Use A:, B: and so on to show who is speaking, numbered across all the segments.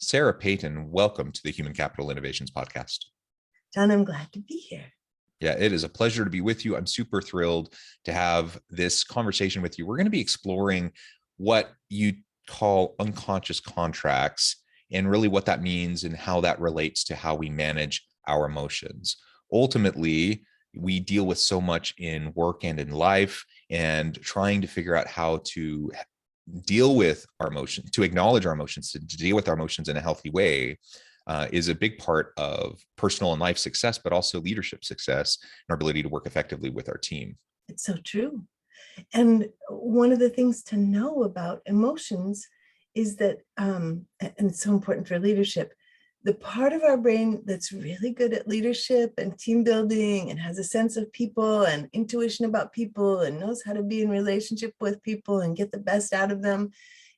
A: Sarah Peyton, welcome to the Human Capital Innovations Podcast.
B: John, I'm glad to be here.
A: Yeah, it is a pleasure to be with you. I'm super thrilled to have this conversation with you. We're going to be exploring what you call unconscious contracts and really what that means and how that relates to how we manage our emotions. Ultimately, we deal with so much in work and in life, and trying to figure out how to deal with our emotions, to acknowledge our emotions, to deal with our emotions in a healthy way is a big part of personal and life success, but also leadership success and our ability to work effectively with our team.
B: It's so true. And one of the things to know about emotions is that, and it's so important for leadership, the part of our brain that's really good at leadership and team building and has a sense of people and intuition about people and knows how to be in relationship with people and get the best out of them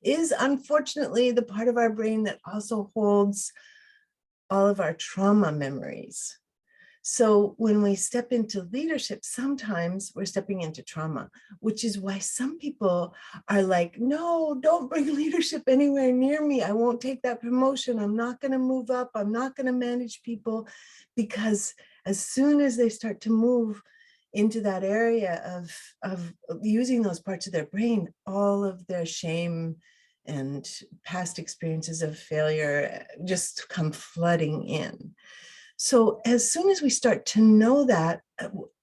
B: is unfortunately the part of our brain that also holds all of our trauma memories. So when we step into leadership, sometimes we're stepping into trauma, which is why some people are like, no, don't bring leadership anywhere near me. I won't take that promotion. I'm not going to move up. I'm not going to manage people. Because as soon as they start to move into that area of using those parts of their brain, all of their shame and past experiences of failure just come flooding in. So as soon as we start to know that,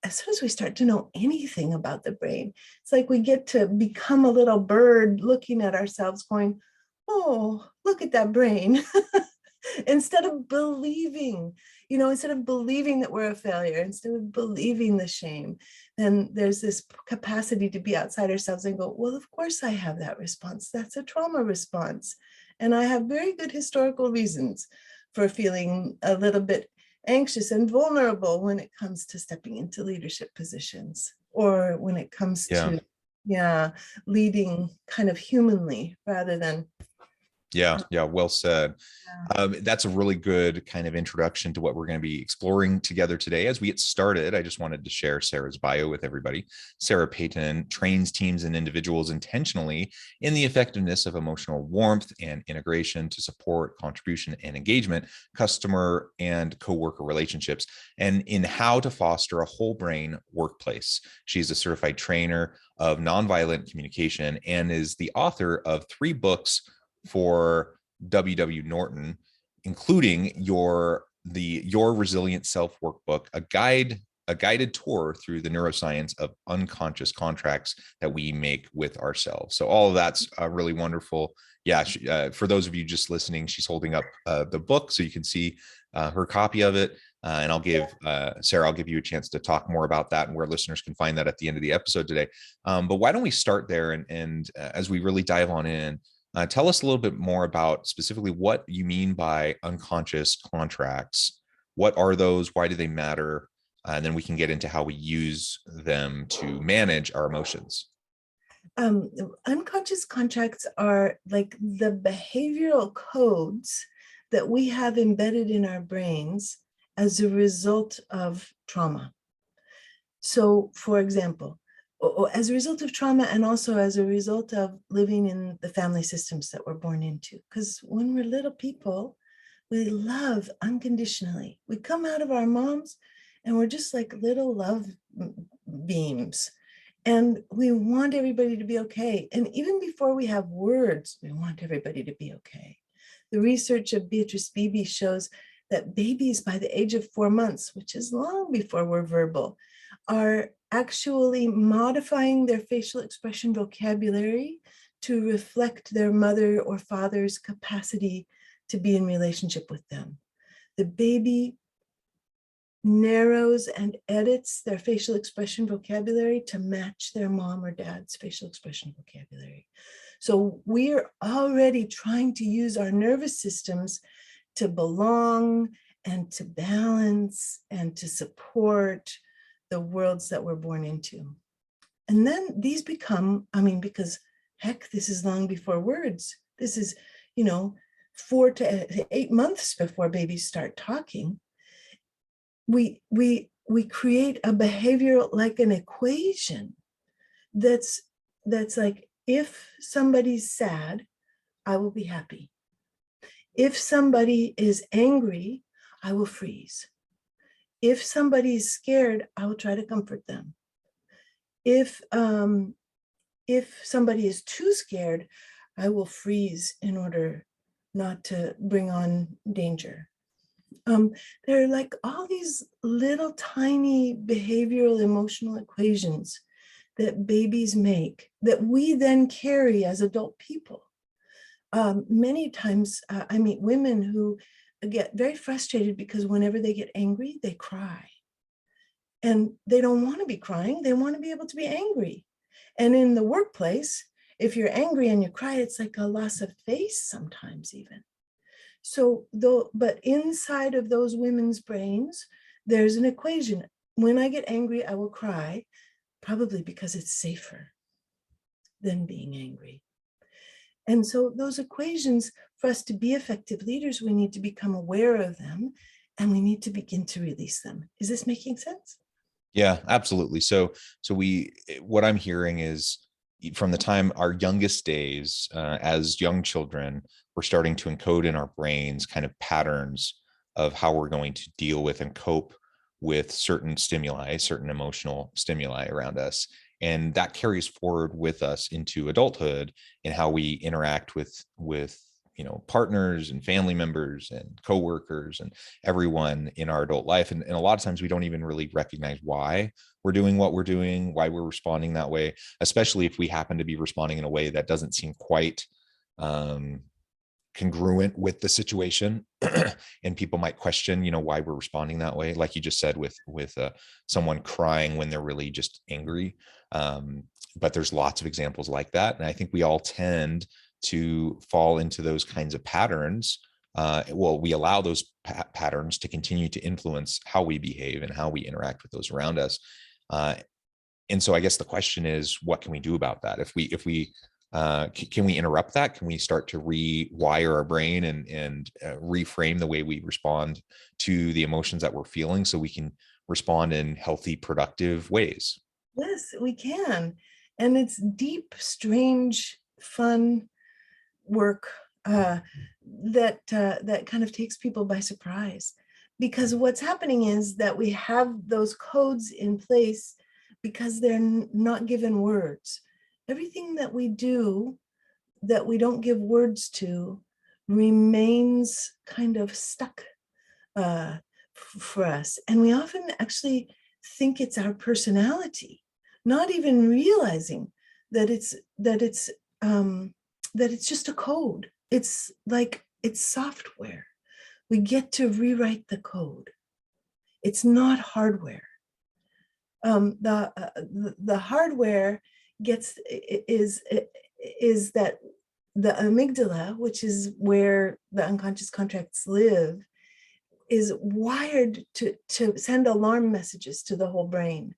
B: as soon as we start to know anything about the brain, it's like we get to become a little bird looking at ourselves going, oh, look at that brain. Instead of believing, instead of believing that we're a failure, instead of believing the shame, then there's this capacity to be outside ourselves and go, well, of course I have that response. That's a trauma response. And I have very good historical reasons for feeling a little bit anxious and vulnerable when it comes to stepping into leadership positions, or when it comes to leading kind of humanly rather than
A: well said. That's a really good kind of introduction to what we're going to be exploring together today. As we get started, I just wanted to share Sarah's bio with everybody. Sarah Peyton trains teams and individuals intentionally in the effectiveness of emotional warmth and integration to support contribution and engagement, customer and coworker relationships, and in how to foster a whole brain workplace. She's a certified trainer of nonviolent communication and is the author of 3 books for W.W. Norton, including your Resilient Self Workbook, a guided tour through the neuroscience of unconscious contracts that we make with ourselves. So all of that's really wonderful. For those of you just listening, she's holding up the book so you can see her copy of it. And I'll give Sarah, I'll give you a chance to talk more about that and where listeners can find that at the end of the episode today. But why don't we start there and as we really dive on in, tell us a little bit more about specifically what you mean by unconscious contracts. What are those? Why do they matter? And then we can get into how we use them to manage our emotions.
B: Unconscious contracts are like the behavioral codes that we have embedded in our brains as a result of trauma. So, for example, as a result of trauma and also as a result of living in the family systems that we're born into. Because when we're little people, we love unconditionally. We come out of our moms and we're just like little love beams. And we want everybody to be okay. And even before we have words, we want everybody to be okay. The research of Beatrice Beebe shows that babies by the age of 4 months, which is long before we're verbal, are actually modifying their facial expression vocabulary to reflect their mother or father's capacity to be in relationship with them. The baby narrows and edits their facial expression vocabulary to match their mom or dad's facial expression vocabulary. So we're already trying to use our nervous systems to belong and to balance and to support the worlds that we're born into. And then these become, because heck, this is long before words. This is, 4 to 8 months before babies start talking. We create a behavioral, like an equation that's like, if somebody's sad, I will be happy. If somebody is angry, I will freeze. If somebody is scared, I will try to comfort them. If somebody is too scared, I will freeze in order not to bring on danger. There are like all these little tiny behavioral emotional equations that babies make that we then carry as adult people. Many times I meet women who get very frustrated because whenever they get angry, they cry. And they don't want to be crying. They want to be able to be angry. And in the workplace, if you're angry and you cry, it's like a loss of face sometimes even. So though, but inside of those women's brains, there's an equation. When I get angry, I will cry, probably because it's safer than being angry. And so those equations, for us to be effective leaders, we need to become aware of them and we need to begin to release them. Is this making sense?
A: Yeah, absolutely. So what I'm hearing is from the time our youngest days, as young children, we're starting to encode in our brains kind of patterns of how we're going to deal with and cope with certain stimuli, certain emotional stimuli around us. And that carries forward with us into adulthood and how we interact with partners and family members and coworkers and everyone in our adult life. And a lot of times we don't even really recognize why we're doing what we're doing, why we're responding that way, especially if we happen to be responding in a way that doesn't seem quite congruent with the situation. And people might question, why we're responding that way. Like you just said with someone crying when they're really just angry. But there's lots of examples like that. And I think we all tend to fall into those kinds of patterns. We allow those patterns to continue to influence how we behave and how we interact with those around us. And so I guess the question is, what can we do about that? If we can we interrupt that? Can we start to rewire our brain and reframe the way we respond to the emotions that we're feeling so we can respond in healthy, productive ways?
B: Yes, we can. And it's deep, strange, fun work that kind of takes people by surprise. Because what's happening is that we have those codes in place because they're not given words. Everything that we do that we don't give words to remains kind of stuck for us. And we often actually think it's our personality, not even realizing that it's just a code. It's like, it's software. We get to rewrite the code. It's not hardware. The hardware is that the amygdala, which is where the unconscious contracts live, is wired to send alarm messages to the whole brain.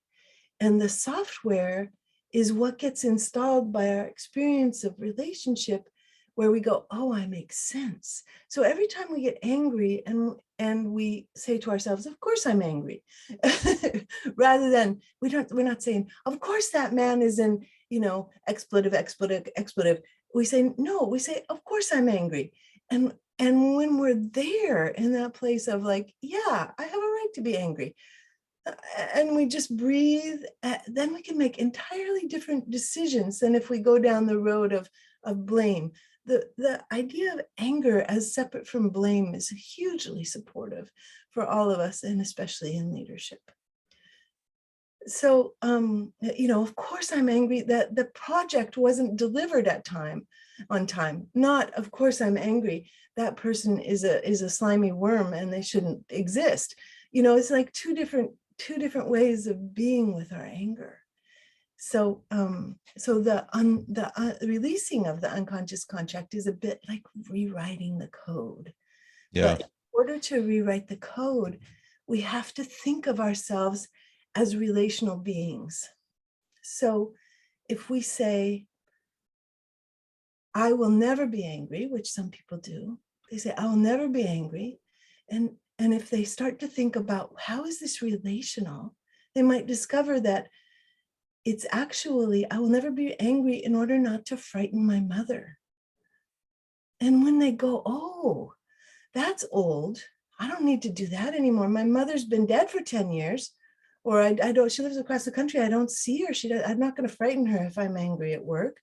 B: And the software is what gets installed by our experience of relationship, where we go, oh, I make sense. So every time we get angry and we say to ourselves, of course I'm angry, rather than we're not saying, of course that man is in, expletive. We say, no, we say, of course I'm angry. And when we're there in that place of like, yeah, I have a right to be angry, and we just breathe, then we can make entirely different decisions than if we go down the road of blame. The idea of anger as separate from blame is hugely supportive for all of us, and especially in leadership. So, of course I'm angry that the project wasn't delivered on time. Not, of course I'm angry that person is a slimy worm and they shouldn't exist. It's like two different ways of being with our anger. So, the releasing of the unconscious contract is a bit like rewriting the code.
A: Yeah.
B: But in order to rewrite the code, we have to think of ourselves as relational beings. So if we say, I will never be angry, which some people do, they say, I will never be angry. And if they start to think about how is this relational, they might discover that it's actually, I will never be angry in order not to frighten my mother. And when they go, oh, That's old. I don't need to do that anymore. My mother's been dead for 10 years, or I don't, she lives across the country. I don't see her. I'm not going to frighten her if I'm angry at work.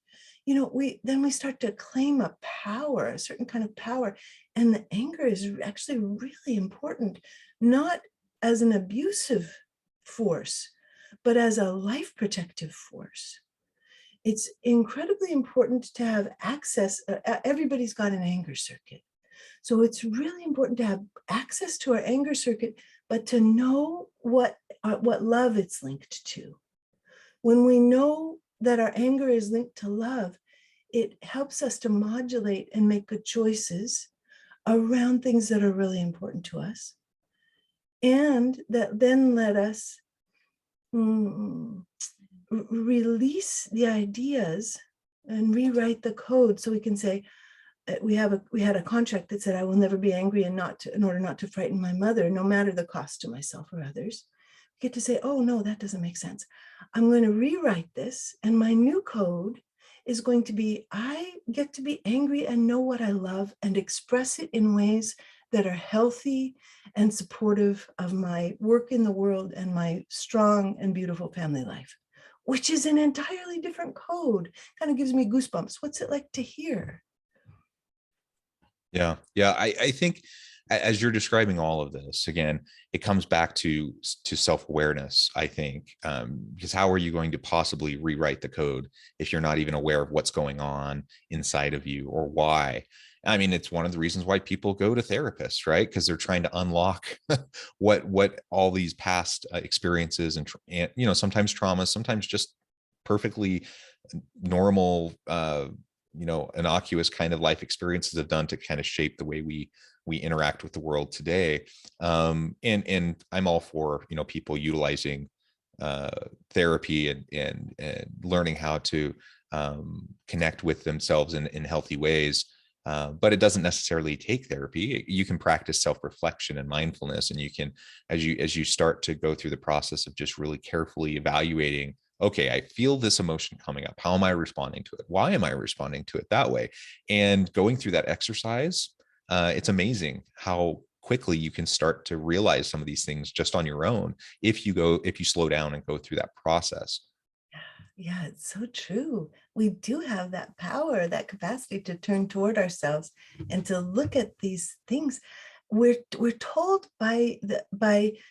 B: Then we start to claim a power, a certain kind of power. And the anger is actually really important, not as an abusive force, but as a life protective force. It's incredibly important to have access. Everybody's got an anger circuit. So it's really important to have access to our anger circuit, but to know what love it's linked to. When we know that our anger is linked to love, it helps us to modulate and make good choices around things that are really important to us. And that then let us release the ideas and rewrite the code, so we can say, we had a contract that said, I will never be angry in order not to frighten my mother, no matter the cost to myself or others. We get to say, oh no, that doesn't make sense. I'm going to rewrite this, and my new code is going to be, I get to be angry and know what I love and express it in ways that are healthy and supportive of my work in the world and my strong and beautiful family life, which is an entirely different code. Kind of gives me goosebumps. What's it like to hear?
A: Yeah. I think as you're describing all of this, again, it comes back to self-awareness, I think, because how are you going to possibly rewrite the code if you're not even aware of what's going on inside of you or why? I mean, it's one of the reasons why people go to therapists, right? Because they're trying to unlock what all these past experiences and sometimes trauma, sometimes just perfectly normal innocuous kind of life experiences have done to kind of shape the way we interact with the world today. And I'm all for people utilizing therapy and learning how to connect with themselves in healthy ways. But it doesn't necessarily take therapy. You can practice self-reflection and mindfulness, and you can, as you start to go through the process of just really carefully evaluating, okay, I feel this emotion coming up. How am I responding to it? Why am I responding to it that way? And going through that exercise, it's amazing how quickly you can start to realize some of these things just on your own if you slow down and go through that process.
B: Yeah, it's so true. We do have that power, that capacity to turn toward ourselves and to look at these things. We're told by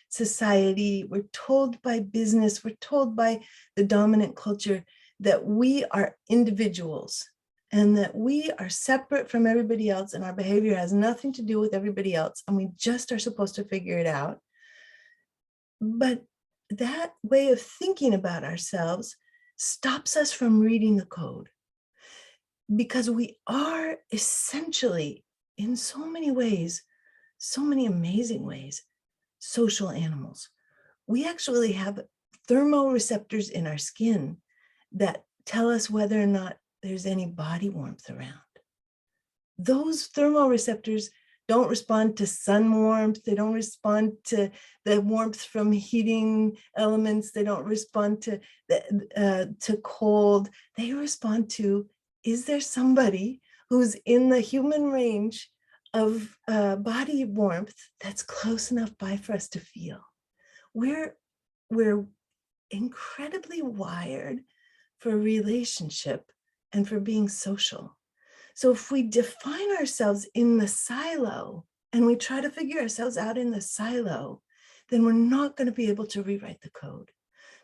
B: society, we're told by business, we're told by the dominant culture that we are individuals and that we are separate from everybody else, and our behavior has nothing to do with everybody else, and we just are supposed to figure it out. But that way of thinking about ourselves stops us from reading the code, because we are essentially, in so many ways, so many amazing ways, social animals. We actually have thermoreceptors in our skin that tell us whether or not there's any body warmth around. Those thermoreceptors don't respond to sun warmth. They don't respond to the warmth from heating elements. They don't respond to cold. They respond to, is there somebody who's in the human range of body warmth that's close enough by for us to feel? We're incredibly wired for relationship and for being social. So if we define ourselves in the silo and we try to figure ourselves out in the silo, then we're not going to be able to rewrite the code,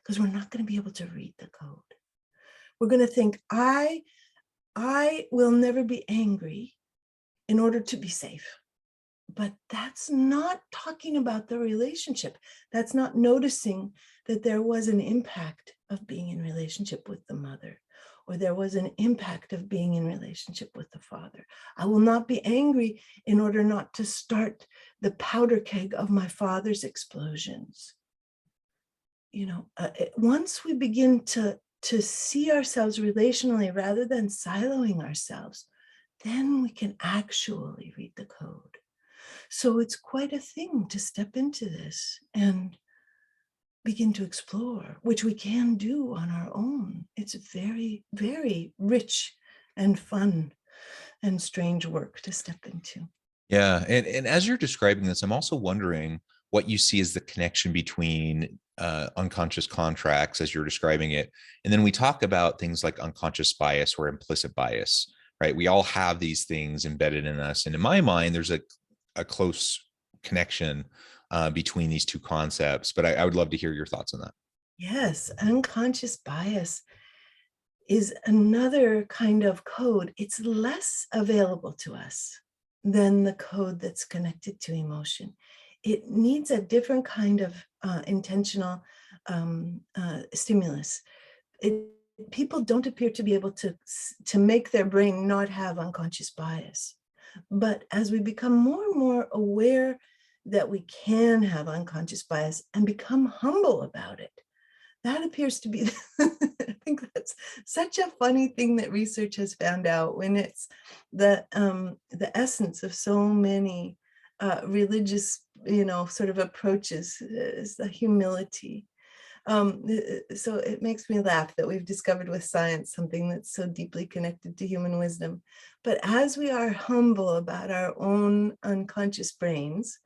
B: because we're not going to be able to read the code. We're going to think, I will never be angry in order to be safe. But that's not talking about the relationship. That's not noticing that there was an impact of being in relationship with the mother, or there was an impact of being in relationship with the father. I will not be angry in order not to start the powder keg of my father's explosions. Once we begin to see ourselves relationally rather than siloing ourselves, then we can actually read the code. So it's quite a thing to step into this and begin to explore, which we can do on our own. It's very, very rich and fun and strange work to step into.
A: Yeah. And as you're describing this, I'm also wondering what you see as the connection between unconscious contracts as you're describing it. And then we talk about things like unconscious bias or implicit bias, right? We all have these things embedded in us. And in my mind, there's a close connection between these two concepts. But I would love to hear your thoughts on that.
B: Yes, unconscious bias is another kind of code. It's less available to us than the code that's connected to emotion. It needs a different kind of intentional stimulus. It, people don't appear to be able to make their brain not have unconscious bias. But as we become more and more aware that we can have unconscious bias and become humble about it, that appears to be, I think that's such a funny thing that research has found out, when it's the essence of so many religious, sort of approaches is the humility. So it makes me laugh that we've discovered with science something that's so deeply connected to human wisdom. But as we are humble about our own unconscious brains,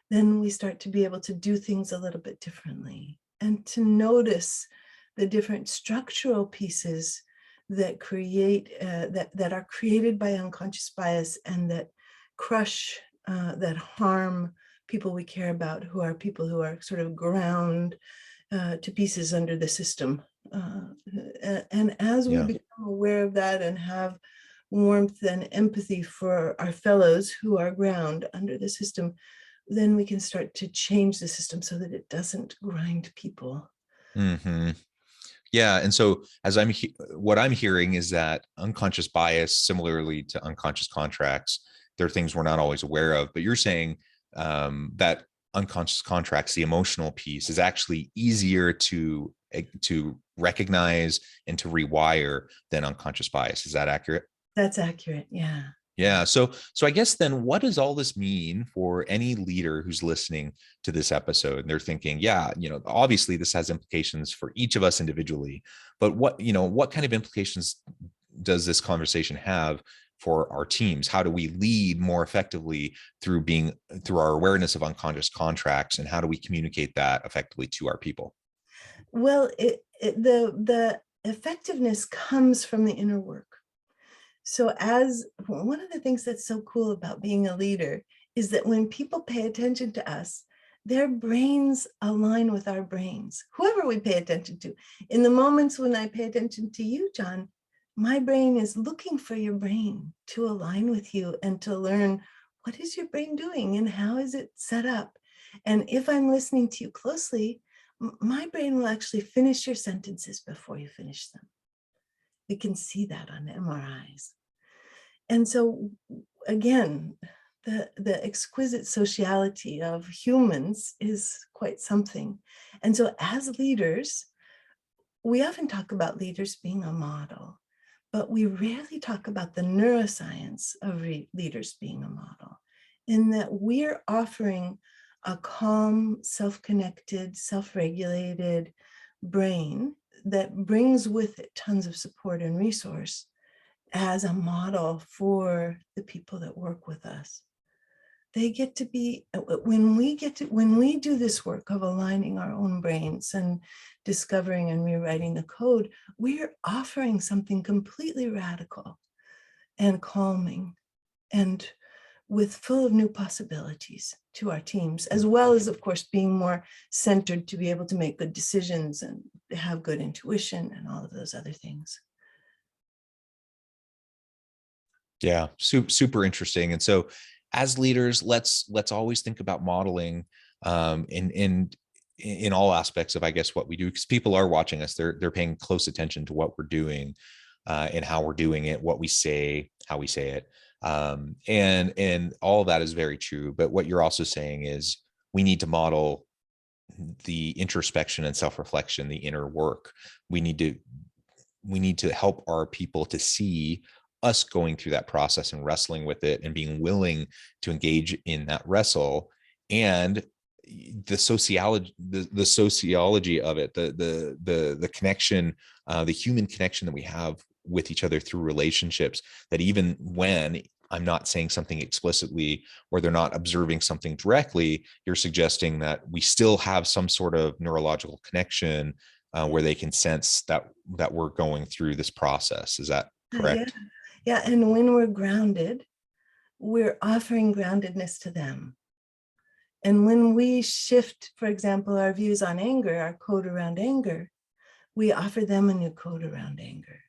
B: then we start to be able to do things a little bit differently, and to notice the different structural pieces that create that are created by unconscious bias, and that crush, that harm people we care about, who are people who are sort of ground to pieces under the system. And as we
A: Yeah.
B: become aware of that and have warmth and empathy for our fellows who are ground under the system, then we can start to change the system so that it doesn't grind people.
A: Hmm. Yeah. And so as what I'm hearing is that unconscious bias, similarly to unconscious contracts, there are things we're not always aware of, but you're saying that unconscious contracts, the emotional piece, is actually easier to recognize and to rewire than unconscious bias. Is that accurate?
B: That's accurate. Yeah.
A: Yeah. So I guess then what does all this mean for any leader who's listening to this episode? And they're thinking, yeah, obviously this has implications for each of us individually, but what kind of implications does this conversation have for our teams? How do we lead more effectively through our awareness of unconscious contracts, and how do we communicate that effectively to our people?
B: Well, the effectiveness comes from the inner work. So as one of the things that's so cool about being a leader is that when people pay attention to us, their brains align with our brains, whoever we pay attention to. In the moments when I pay attention to you, John, my brain is looking for your brain to align with you and to learn, what is your brain doing and how is it set up? And if I'm listening to you closely, my brain will actually finish your sentences before you finish them. We can see that on MRIs. And so again, the exquisite sociality of humans is quite something. And so as leaders, we often talk about leaders being a model, but we rarely talk about the neuroscience of leaders being a model, in that we're offering a calm, self-connected, self-regulated brain that brings with it tons of support and resource as a model for the people that work with us. They get to be, when we do this work of aligning our own brains and discovering and rewriting the code, we're offering something completely radical and calming and with full of new possibilities to our teams, as well as, of course, being more centered to be able to make good decisions and have good intuition and all of those other things.
A: Yeah, super interesting. And so as leaders, let's always think about modeling in all aspects of, I guess, what we do, because people are watching us. They're paying close attention to what we're doing and how we're doing it, what we say, how we say it. And all of that is very true. But what you're also saying is we need to model the introspection and self-reflection, the inner work. We need to help our people to see us going through that process and wrestling with it and being willing to engage in that wrestle, and the sociology of it, the connection, the human connection that we have with each other through relationships, that even when I'm not saying something explicitly, or they're not observing something directly, you're suggesting that we still have some sort of neurological connection where they can sense that we're going through this process. Is that
B: Yeah.
A: correct?
B: Yeah. And when we're grounded, we're offering groundedness to them. And when we shift, for example, our views on anger, our code around anger, we offer them a new code around anger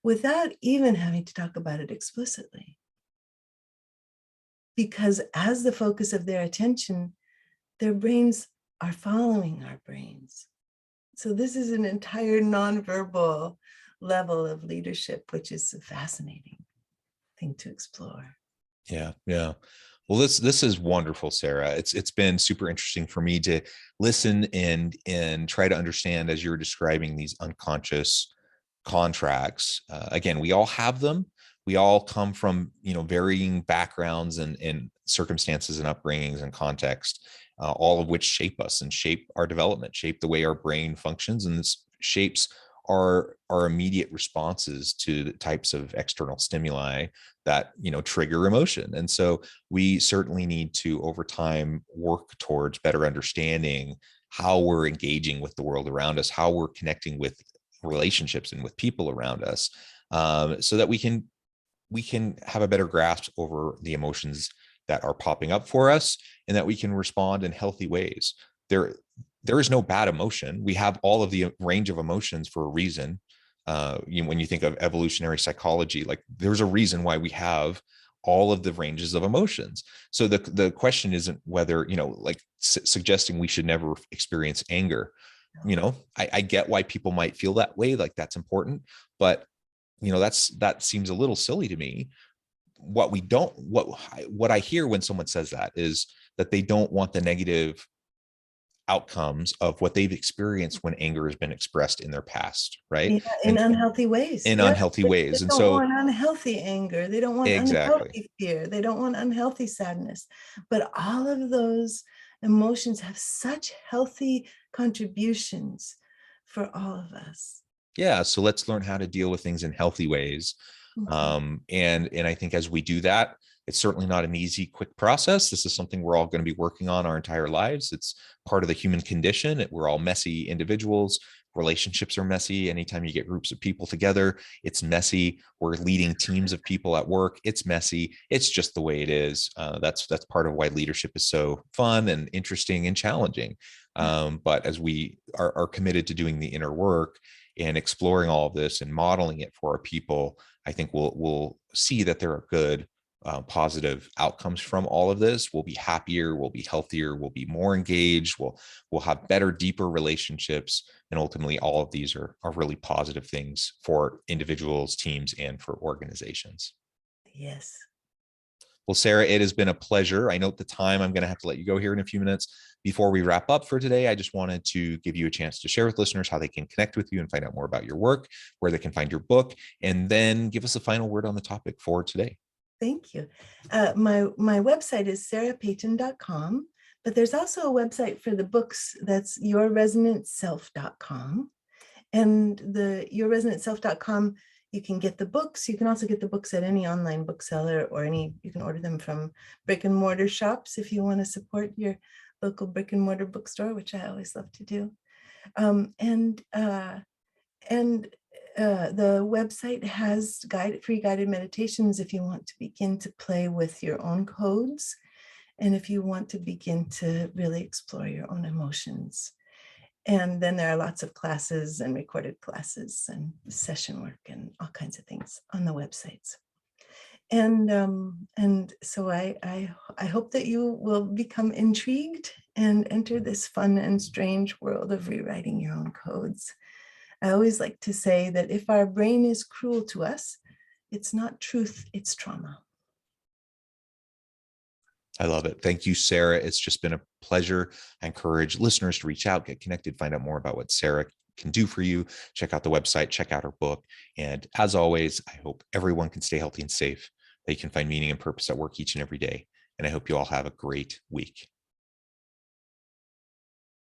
B: without even having to talk about it explicitly. Because as the focus of their attention, their brains are following our brains. So this is an entire nonverbal level of leadership, which is a fascinating thing to explore.
A: Yeah, yeah. Well, this is wonderful, Sarah. It's been super interesting for me to listen and try to understand as you're describing these unconscious contracts. Again, we all have them. We all come from varying backgrounds and circumstances and upbringings and context, all of which shape us and shape our development, shape the way our brain functions, and this shapes our immediate responses to the types of external stimuli that trigger emotion. And so we certainly need to over time work towards better understanding how we're engaging with the world around us, how we're connecting with relationships and with people around us, so that we can have a better grasp over the emotions that are popping up for us, and that we can respond in healthy ways. There is no bad emotion. We have all of the range of emotions for a reason. When you think of evolutionary psychology, like there's a reason why we have all of the ranges of emotions. So the question isn't whether, like suggesting we should never experience anger. I get why people might feel that way, like that's important, but that seems a little silly to me. What I hear when someone says that is that they don't want the negative outcomes of what they've experienced when anger has been expressed in their past, right?
B: Yeah, in
A: And
B: unhealthy ways.
A: in
B: Yes,
A: unhealthy
B: they
A: ways. And
B: don't
A: so
B: want unhealthy anger. They don't want
A: exactly.
B: unhealthy fear. They don't want unhealthy sadness. But all of those emotions have such healthy contributions for all of us.
A: Yeah. So let's learn how to deal with things in healthy ways.
B: Mhm.
A: And I think as we do that, it's certainly not an easy, quick process. This is something we're all going to be working on our entire lives. It's part of the human condition. We're all messy individuals. Relationships are messy. Anytime you get groups of people together, it's messy. We're leading teams of people at work. It's messy. It's just the way it is. That's part of why leadership is so fun and interesting and challenging. But as we are committed to doing the inner work and exploring all of this and modeling it for our people, I think we'll see that there are good, positive outcomes from all of this. We'll be happier, we'll be healthier, we'll be more engaged, we'll have better, deeper relationships, and ultimately, all of these are really positive things for individuals, teams, and for organizations.
B: Yes.
A: Well, Sarah, it has been a pleasure. I note the time. I'm going to have to let you go here in a few minutes. Before we wrap up for today, I just wanted to give you a chance to share with listeners how they can connect with you and find out more about your work, where they can find your book, and then give us a final word on the topic for today.
B: Thank you. My website is sarahpeyton.com, but there's also a website for the books that's yourresonantself.com. And the yourresonantself.com, you can get the books. You can also get the books at any online bookseller, or you can order them from brick and mortar shops if you want to support your local brick and mortar bookstore, which I always love to do. And the website has free guided meditations if you want to begin to play with your own codes, and if you want to begin to really explore your own emotions. And then there are lots of classes and recorded classes and session work and all kinds of things on the websites. And so I hope that you will become intrigued and enter this fun and strange world of rewriting your own codes. I always like to say that if our brain is cruel to us, it's not truth, it's trauma.
A: I love it. Thank you, Sarah. It's just been a pleasure. I encourage listeners to reach out, get connected, find out more about what Sarah can do for you. Check out the website, check out her book. And as always, I hope everyone can stay healthy and safe, that you can find meaning and purpose at work each and every day. And I hope you all have a great week.